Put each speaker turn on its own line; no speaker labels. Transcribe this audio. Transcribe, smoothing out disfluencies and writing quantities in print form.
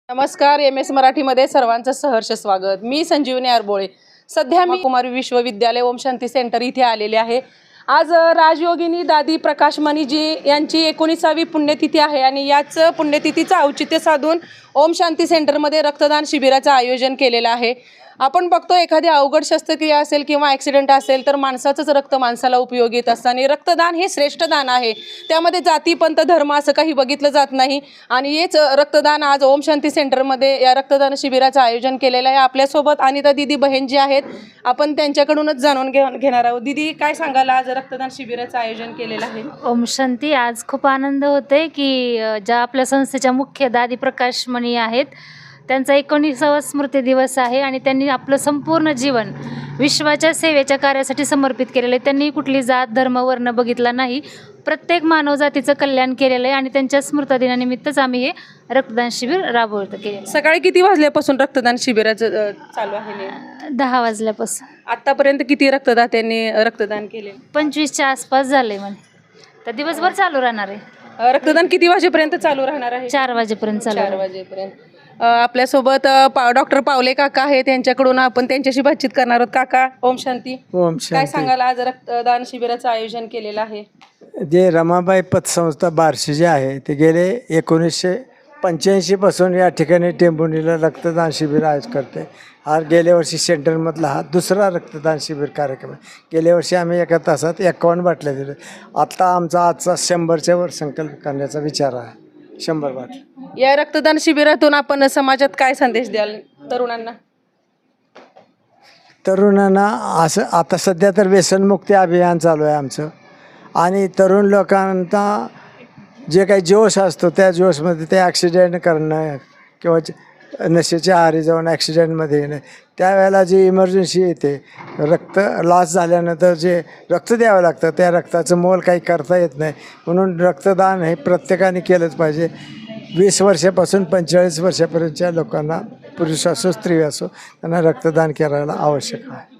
नमस्कार. MS मराठीमध्ये सर्वांचं सहर्ष स्वागत. मी संजीवनी आरबोळे. सध्या मी कुमारी विश्वविद्यालय ओम शांती सेंटर इथे आलेले आहे. आज राजयोगिनी दादी प्रकाशमणीजी यांची 19वी पुण्यतिथी आहे आणि याच पुण्यतिथीचं औचित्य साधून ओम शांती सेंटरमध्ये रक्तदान शिबिराचं आयोजन केलेलं आहे. आपण बघतो एखादी अवघड शस्त्रक्रिया असेल किंवा ॲक्सिडेंट असेल तर माणसाचंच रक्त माणसाला उपयोगी येत असतं आणि रक्तदान हे श्रेष्ठ दान आहे. त्यामध्ये जाती पंथ धर्म असं काही बघितलं जात नाही आणि हेच रक्तदान आज ओम शांती सेंटरमध्ये या रक्तदान शिबिराचं आयोजन केलेलं आहे. आपल्यासोबत अनिता दिदी बहीण जी आहेत, आपण त्यांच्याकडूनच जाणून घेणार आहोत. दिदी, काय सांगाल, आज रक्तदान शिबिराचं आयोजन केलेलं आहे?
ओम शांती. आज खूप आनंद होतोय की ज्या आपल्या संस्थेच्या मुख्य दादी प्रकाशमणी आहेत त्यांचा 19वा स्मृती दिवस आहे आणि त्यांनी आपलं संपूर्ण जीवन विश्वाच्या सेवेच्या कार्यासाठी समर्पित केलेलं आहे. त्यांनी कुठली जात धर्म वर्ण बघितला नाही, प्रत्येक मानवजातीचं कल्याण केलेलं आहे आणि त्यांच्या स्मृतिदिनानिमित्तच आम्ही हे रक्तदान शिबिर राबवलं केलं.
सकाळी किती वाजल्यापासून रक्तदान शिबिराचं चालू आहे?
10 वाजल्यापासून.
आतापर्यंत किती रक्तदात्यांनी रक्तदान केले?
25च्या आसपास झाले म्हणे. तर दिवसभर चालू राहणार आहे.
रक्तदान किती वाजेपर्यंत चालू राहणार आहे?
4 वाजेपर्यंत चालू.
4 वाजेपर्यंत. आपल्यासोबत डॉक्टर पावले काका आहे, त्यांच्याकडून आपण त्यांच्याशी बातचीत करणार आहोत. काका, ओम शांती.
ओम शांती.
काय सांगाल, आज रक्तदान शिबिराचं आयोजन केलेलं आहे?
जे रमाबाई पतसंस्था बार्शी जे आहे ते गेले 1985 पासून या ठिकाणी टेंभुर्णीला रक्तदान शिबिर आयोजित करते. हा गेल्या वर्षी सेंटरमधला हा दुसरा रक्तदान शिबिर कार्यक्रम आहे. गेल्या वर्षी आम्ही एका तासात 51 बाटल्या दिल्या. आता आमचा आजचा 100च्या वर संकल्प करण्याचा विचार आहे. 100 बाटल्या.
या रक्तदान शिबिरातून आपण समाजात काय संदेश द्याल तरुणांना?
तरुणांना असं आता सध्या तर व्यसनमुक्ती अभियान चालू आहे आमचं आणि तरुण लोकांना जे काही जोश असतो त्या जोशमध्ये ते ॲक्सिडेंट करणं किंवा नशेच्या आहारी जाऊन ॲक्सिडेंटमध्ये येणं, त्यावेळेला जी इमर्जन्सी येते, रक्त लॉस झाल्यानंतर जे रक्त द्यावं लागतं त्या रक्ताचं मोल काही करता येत नाही. म्हणून रक्तदान हे प्रत्येकाने केलंच पाहिजे. 20 वर्षापासून 45 वर्षापर्यंतच्या लोकांना, पुरुष असो स्त्री असो, त्यांना रक्तदान करायला आवश्यक आहे.